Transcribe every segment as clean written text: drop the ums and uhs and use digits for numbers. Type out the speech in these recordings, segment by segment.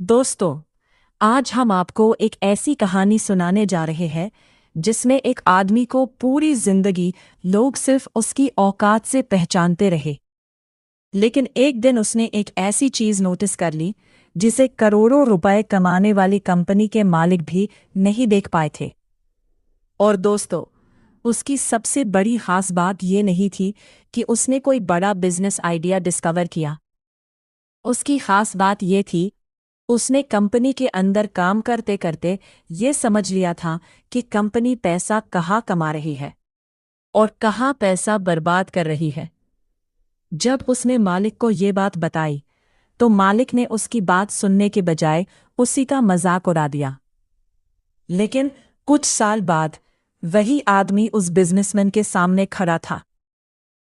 दोस्तों, आज हम आपको एक ऐसी कहानी सुनाने जा रहे हैं जिसमें एक आदमी को पूरी जिंदगी लोग सिर्फ उसकी औकात से पहचानते रहे। लेकिन एक दिन उसने एक ऐसी चीज नोटिस कर ली जिसे करोड़ों रुपए कमाने वाली कंपनी के मालिक भी नहीं देख पाए थे। और दोस्तों, उसकी सबसे बड़ी खास बात ये नहीं थी कि उसने कोई बड़ा बिजनेस आइडिया डिस्कवर किया। उसकी खास बात ये थी, उसने कंपनी के अंदर काम करते करते ये समझ लिया था कि कंपनी पैसा कहाँ कमा रही है और कहाँ पैसा बर्बाद कर रही है। जब उसने मालिक को ये बात बताई तो मालिक ने उसकी बात सुनने के बजाय उसी का मजाक उड़ा दिया। लेकिन कुछ साल बाद वही आदमी उस बिजनेसमैन के सामने खड़ा था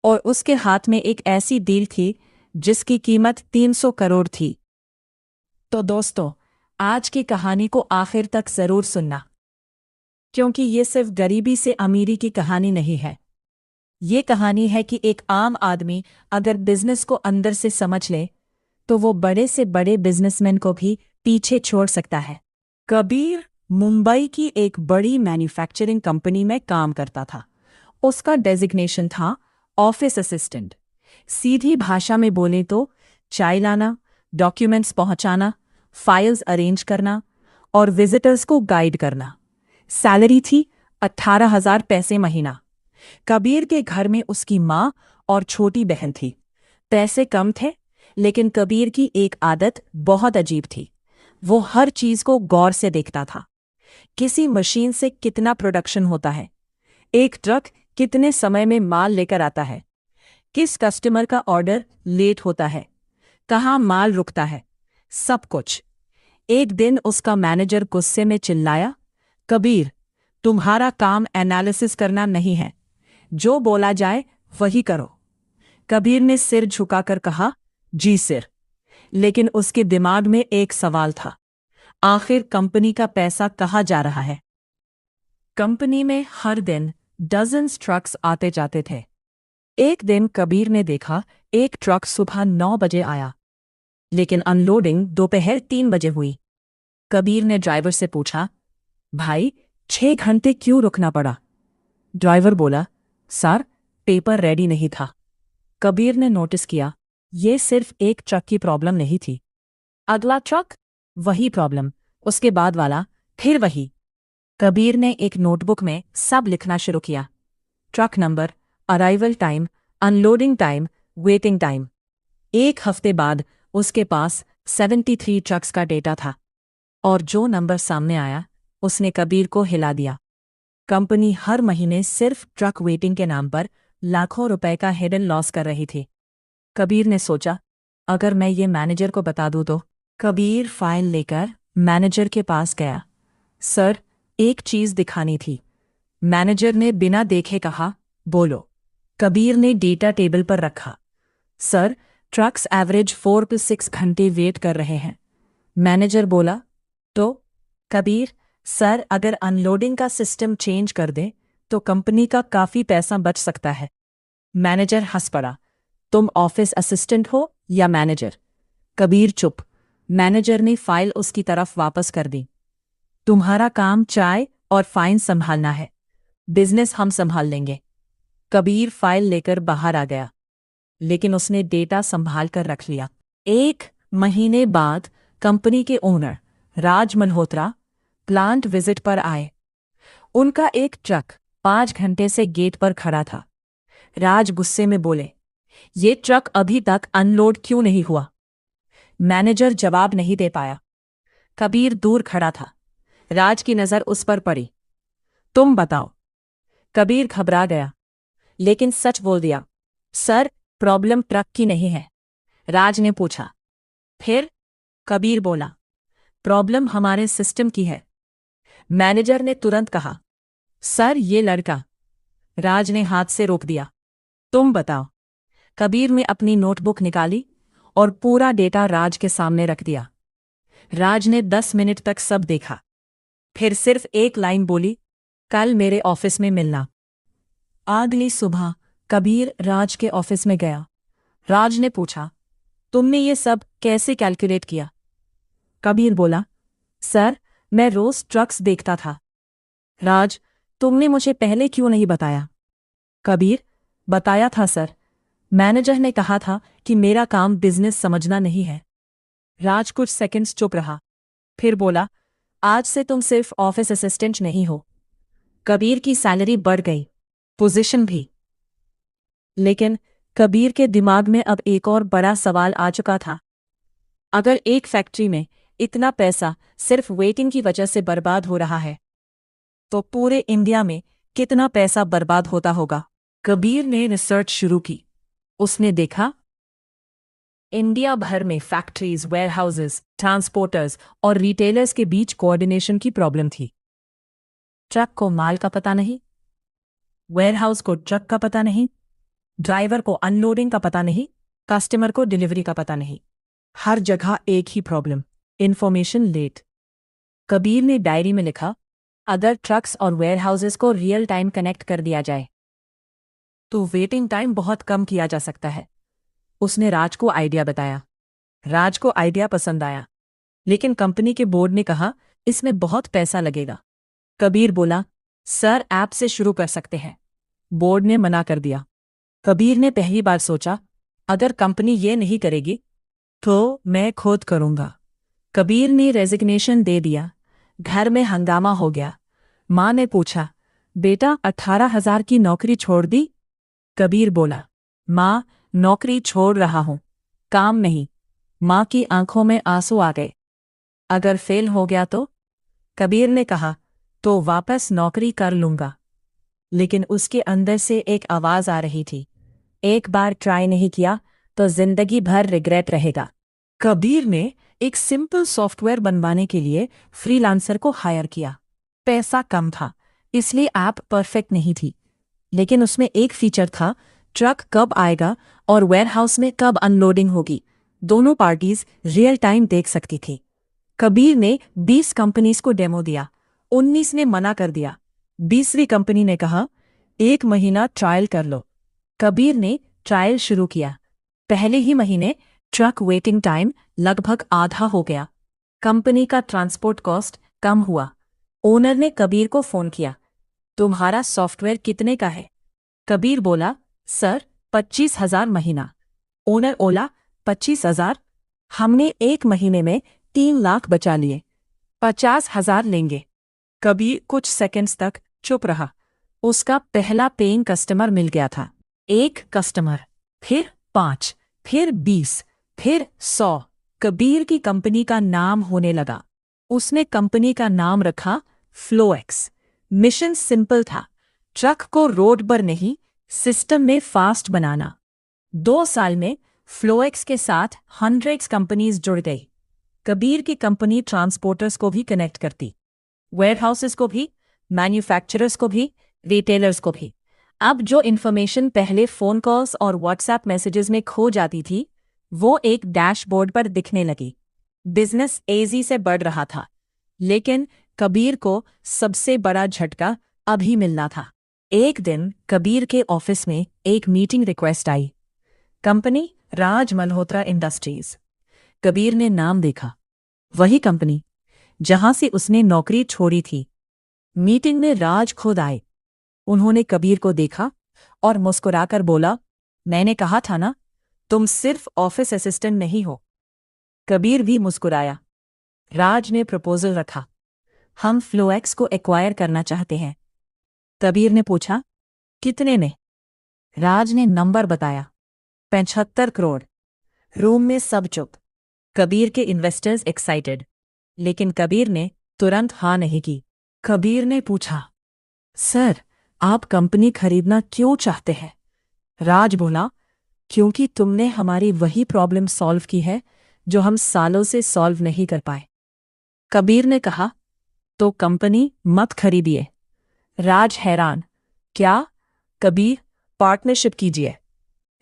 और उसके हाथ में एक ऐसी डील थी जिसकी कीमत 300 करोड़ थी। तो दोस्तों, आज की कहानी को आखिर तक जरूर सुनना, क्योंकि ये सिर्फ गरीबी से अमीरी की कहानी नहीं है। ये कहानी है कि एक आम आदमी अगर बिजनेस को अंदर से समझ ले तो वो बड़े से बड़े बिजनेसमैन को भी पीछे छोड़ सकता है। कबीर मुंबई की एक बड़ी मैन्युफैक्चरिंग कंपनी में काम करता था। उसका डेजिग्नेशन था ऑफिस असिस्टेंट। सीधी भाषा में बोले तो चाय लाना, डॉक्यूमेंट्स पहुंचाना, फाइल्स अरेंज करना और विजिटर्स को गाइड करना। सैलरी थी 18,000 पैसे महीना। कबीर के घर में उसकी माँ और छोटी बहन थी। पैसे कम थे, लेकिन कबीर की एक आदत बहुत अजीब थी। वो हर चीज को गौर से देखता था। किसी मशीन से कितना प्रोडक्शन होता है, एक ट्रक कितने समय में माल लेकर आता है, किस कस्टमर का ऑर्डर लेट होता है, कहाँ माल रुकता है, सब कुछ। एक दिन उसका मैनेजर गुस्से में चिल्लाया, कबीर, तुम्हारा काम एनालिसिस करना नहीं है, जो बोला जाए वही करो। कबीर ने सिर झुकाकर कहा, जी सर। लेकिन उसके दिमाग में एक सवाल था, आखिर कंपनी का पैसा कहाँ जा रहा है। कंपनी में हर दिन डजन्स ट्रक्स आते जाते थे। एक दिन कबीर ने देखा एक ट्रक सुबह 9 बजे आया, लेकिन अनलोडिंग दोपहर 3 बजे हुई। कबीर ने ड्राइवर से पूछा, भाई 6 घंटे क्यों रुकना पड़ा? ड्राइवर बोला, सर, पेपर रेडी नहीं था। कबीर ने नोटिस किया, ये सिर्फ एक ट्रक की प्रॉब्लम नहीं थी। अगला ट्रक, वही प्रॉब्लम, उसके बाद वाला, फिर वही। कबीर ने एक नोटबुक में सब लिखना शुरू किया, truck number, arrival time, unloading time, waiting time. एक हफ्ते बाद उसके पास 73 ट्रक्स का डेटा था, और जो नंबर सामने आया उसने कबीर को हिला दिया। कंपनी हर महीने सिर्फ ट्रक वेटिंग के नाम पर लाखों रुपए का हिडन लॉस कर रही थी। कबीर ने सोचा, अगर मैं ये मैनेजर को बता दूं तो। कबीर फाइल लेकर मैनेजर के पास गया। सर, एक चीज दिखानी थी। मैनेजर ने बिना देखे कहा, बोलो। कबीर ने डेटा टेबल पर रखा। सर, ट्रक्स एवरेज 4 से 6 घंटे वेट कर रहे हैं। मैनेजर बोला, तो? कबीर, सर, अगर अनलोडिंग का सिस्टम चेंज कर दे तो कंपनी का काफी पैसा बच सकता है। मैनेजर हंस पड़ा, तुम ऑफिस असिस्टेंट हो या मैनेजर? कबीर चुप। मैनेजर ने फाइल उसकी तरफ वापस कर दी। तुम्हारा काम चाय और फाइन संभालना है, बिजनेस हम संभाल लेंगे। कबीर फाइल लेकर बाहर आ गया, लेकिन उसने डेटा संभाल कर रख लिया। 1 महीने बाद कंपनी के ओनर राज मल्होत्रा प्लांट विजिट पर आए। उनका एक ट्रक 5 घंटे से गेट पर खड़ा था। राज गुस्से में बोले, ये ट्रक अभी तक अनलोड क्यों नहीं हुआ? मैनेजर जवाब नहीं दे पाया। कबीर दूर खड़ा था। राज की नजर उस पर पड़ी। तुम बताओ। कबीर घबरा गया, लेकिन सच बोल दिया, सर, प्रॉब्लम ट्रक की नहीं है। राज ने पूछा, फिर? कबीर बोला, प्रॉब्लम हमारे सिस्टम की है। मैनेजर ने तुरंत कहा, सर, ये लड़का। राज ने हाथ से रोक दिया, तुम बताओ। कबीर ने अपनी नोटबुक निकाली और पूरा डेटा राज के सामने रख दिया। राज ने 10 मिनट तक सब देखा, फिर सिर्फ एक लाइन बोली, कल मेरे ऑफिस में मिलना। अगली सुबह कबीर राज के ऑफिस में गया। राज ने पूछा, तुमने ये सब कैसे कैलकुलेट किया? कबीर बोला, सर, मैं रोज ट्रक्स देखता था। राज, तुमने मुझे पहले क्यों नहीं बताया? कबीर, बताया था सर। मैनेजर ने कहा था कि मेरा काम बिजनेस समझना नहीं है। राज कुछ सेकंड्स चुप रहा, फिर बोला, आज से तुम सिर्फ ऑफिस असिस्टेंट नहीं हो। कबीर की सैलरी बढ़ गई, पोजीशन भी। लेकिन कबीर के दिमाग में अब एक और बड़ा सवाल आ चुका था। अगर एक फैक्ट्री में इतना पैसा सिर्फ वेटिंग की वजह से बर्बाद हो रहा है, तो पूरे इंडिया में कितना पैसा बर्बाद होता होगा? कबीर ने रिसर्च शुरू की। उसने देखा, इंडिया भर में फैक्ट्रीज, वेयरहाउसेस, ट्रांसपोर्टर्स और रिटेलर्स के बीच कोऑर्डिनेशन की प्रॉब्लम थी। ट्रक को माल का पता नहीं, वेयरहाउस को ट्रक का पता नहीं, ड्राइवर को अनलोडिंग का पता नहीं, कस्टमर को डिलीवरी का पता नहीं। हर जगह एक ही प्रॉब्लम, इंफॉर्मेशन लेट। कबीर ने डायरी में लिखा, अगर ट्रक्स और वेयरहाउसेस को रियल टाइम कनेक्ट कर दिया जाए तो वेटिंग टाइम बहुत कम किया जा सकता है। उसने राज को आइडिया बताया। राज को आइडिया पसंद आया, लेकिन कंपनी के बोर्ड ने कहा, इसमें बहुत पैसा लगेगा। कबीर बोला, सर, ऐप से शुरू कर सकते हैं। बोर्ड ने मना कर दिया। कबीर ने पहली बार सोचा, अगर कंपनी ये नहीं करेगी तो मैं खुद करूंगा। कबीर ने रेजिग्नेशन दे दिया। घर में हंगामा हो गया। माँ ने पूछा, बेटा, 18,000 की नौकरी छोड़ दी? कबीर बोला, माँ, नौकरी छोड़ रहा हूं, काम नहीं। माँ की आंखों में आंसू आ गए। अगर फेल हो गया तो? कबीर ने कहा, तो वापस नौकरी कर लूंगा। लेकिन उसके अंदर से एक आवाज आ रही थी, एक बार ट्राई नहीं किया तो जिंदगी भर रिग्रेट रहेगा। कबीर ने एक सिंपल सॉफ्टवेयर बनवाने के लिए फ्रीलांसर को हायर किया। पैसा कम था, इसलिए ऐप परफेक्ट नहीं थी, लेकिन उसमें एक फीचर था, ट्रक कब आएगा और वेयरहाउस में कब अनलोडिंग होगी, दोनों पार्टीज रियल टाइम देख सकती थी। कबीर ने 20 कंपनीज को डेमो दिया। 19 ने मना कर दिया। 20वीं कंपनी ने कहा, 1 महीना ट्रायल कर लो। कबीर ने ट्रायल शुरू किया। पहले ही महीने ट्रक वेटिंग टाइम लगभग आधा हो गया। कंपनी का ट्रांसपोर्ट कॉस्ट कम हुआ। ओनर ने कबीर को फोन किया, तुम्हारा सॉफ्टवेयर कितने का है? कबीर बोला, सर, 25,000 महीना। ओनर बोला, 25,000? हमने 1 महीने में 3 लाख बचा लिए, 50,000 लेंगे। कबीर कुछ सेकंड्स तक चुप रहा। उसका पहला पेइंग कस्टमर मिल गया था। 1 कस्टमर, फिर 5, फिर 20, फिर 100। कबीर की कंपनी का नाम होने लगा। उसने कंपनी का नाम रखा फ्लोएक्स। मिशन सिंपल था, ट्रक को रोड पर नहीं, सिस्टम में फास्ट बनाना। 2 साल में फ्लोएक्स के साथ हंड्रेड्स कंपनीज जुड़ गई। कबीर की कंपनी ट्रांसपोर्टर्स को भी कनेक्ट करती, वेयरहाउसेस को भी, मैन्युफैक्चरर्स को भी, रिटेलर्स को भी। अब जो इन्फॉर्मेशन पहले फोन कॉल्स और व्हाट्सएप मैसेजेस में खो जाती थी, वो एक डैशबोर्ड पर दिखने लगी। बिजनेस तेजी से बढ़ रहा था, लेकिन कबीर को सबसे बड़ा झटका अभी मिलना था। एक दिन कबीर के ऑफिस में एक मीटिंग रिक्वेस्ट आई। कंपनी राज मल्होत्रा इंडस्ट्रीज। कबीर ने नाम देखा, वही कंपनी जहां से उसने नौकरी छोड़ी थी। मीटिंग में राज खुद आए। उन्होंने कबीर को देखा और मुस्कुराकर बोला, मैंने कहा था ना, तुम सिर्फ ऑफिस असिस्टेंट नहीं हो। कबीर भी मुस्कुराया। राज ने प्रपोजल रखा, हम फ्लोएक्स को एक्वायर करना चाहते हैं। कबीर ने पूछा, कितने ने? राज ने नंबर बताया, 75 करोड़। रूम में सब चुप। कबीर के इन्वेस्टर्स एक्साइटेड, लेकिन कबीर ने तुरंत हाँ नहीं की। कबीर ने पूछा, सर, आप कंपनी खरीदना क्यों चाहते हैं? राज बोला, क्योंकि तुमने हमारी वही प्रॉब्लम सॉल्व की है जो हम सालों से सॉल्व नहीं कर पाए। कबीर ने कहा, तो कंपनी मत खरीदिए। राज हैरान, क्या? कबीर, पार्टनरशिप कीजिए।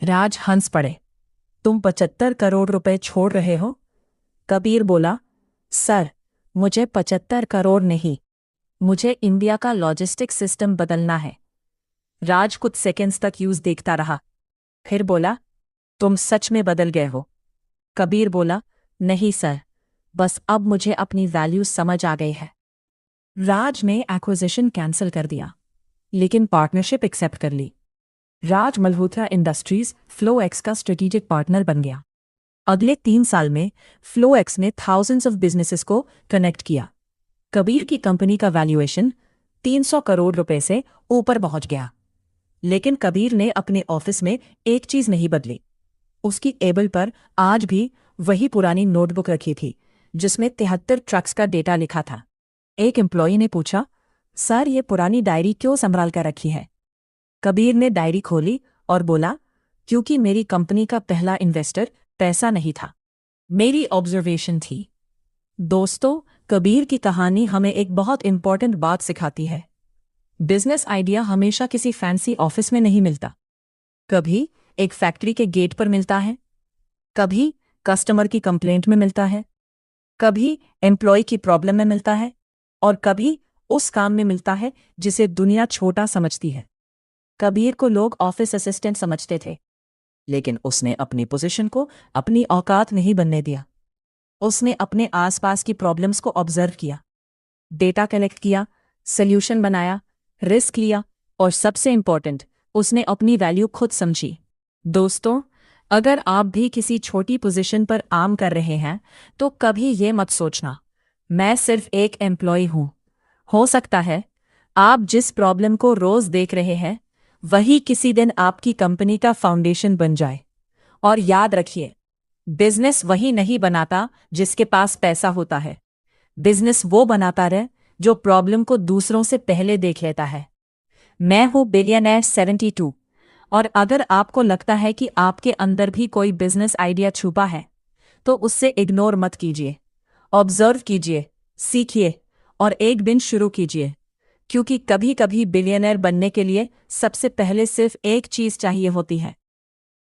राज हंस पड़े, तुम 75 करोड़ रुपए छोड़ रहे हो? कबीर बोला, सर, मुझे 75 करोड़ नहीं, मुझे इंडिया का लॉजिस्टिक सिस्टम बदलना है। राज कुछ सेकंड्स तक यूज देखता रहा, फिर बोला, तुम सच में बदल गए हो? कबीर बोला, नहीं सर, बस अब मुझे अपनी वैल्यूज समझ आ गई है। राज ने एक्विजिशन कैंसिल कर दिया, लेकिन पार्टनरशिप एक्सेप्ट कर ली। राज मल्होत्रा इंडस्ट्रीज फ्लोएक्स का स्ट्रेटेजिक पार्टनर बन गया। अगले 3 साल में फ्लोएक्स ने थाउजेंड्स ऑफ बिजनेसेस को कनेक्ट किया। कबीर की कंपनी का वैल्यूएशन 300 करोड़ रुपए से ऊपर पहुंच गया। लेकिन कबीर ने अपने ऑफिस में एक चीज नहीं बदली। उसकी टेबल पर आज भी वही पुरानी नोटबुक रखी थी, जिसमें 73 ट्रक्स का डेटा लिखा था। एक एम्प्लॉई ने पूछा, सर ये पुरानी डायरी क्यों संभाल कर रखी है? कबीर ने डायरी खोली और बोला, क्योंकि मेरी कंपनी का पहला इन्वेस्टर पैसा नहीं था, मेरी ऑब्जर्वेशन थी। दोस्तों, कबीर की कहानी हमें एक बहुत इंपॉर्टेंट बात सिखाती है। बिजनेस आइडिया हमेशा किसी फैंसी ऑफिस में नहीं मिलता। कभी एक फैक्ट्री के गेट पर मिलता है, कभी कस्टमर की कंप्लेंट में मिलता है, कभी एम्प्लॉय की प्रॉब्लम में मिलता है, और कभी उस काम में मिलता है जिसे दुनिया छोटा समझती है। कबीर को लोग ऑफिस असिस्टेंट समझते थे, लेकिन उसने अपनी पोजीशन को अपनी औकात नहीं बनने दिया। उसने अपने आसपास की प्रॉब्लम्स को ऑब्जर्व किया, डेटा कलेक्ट किया, सॉल्यूशन बनाया, रिस्क लिया, और सबसे इंपॉर्टेंट, उसने अपनी वैल्यू खुद समझी। दोस्तों, अगर आप भी किसी छोटी पोजीशन पर काम कर रहे हैं, तो कभी ये मत सोचना, मैं सिर्फ एक एम्प्लॉय हूं। हो सकता है आप जिस प्रॉब्लम को रोज देख रहे हैं, वही किसी दिन आपकी कंपनी का फाउंडेशन बन जाए। और याद रखिए, बिजनेस वही नहीं बनाता जिसके पास पैसा होता है। बिजनेस वो बनाता है जो प्रॉब्लम को दूसरों से पहले देख लेता है। मैं हूं बिलियनर 72, और अगर आपको लगता है कि आपके अंदर भी कोई बिजनेस आइडिया छुपा है, तो उससे इग्नोर मत कीजिए। ऑब्जर्व कीजिए, सीखिए, और एक दिन शुरू कीजिए, क्योंकि कभी कभी बिलियनर बनने के लिए सबसे पहले सिर्फ एक चीज चाहिए होती है,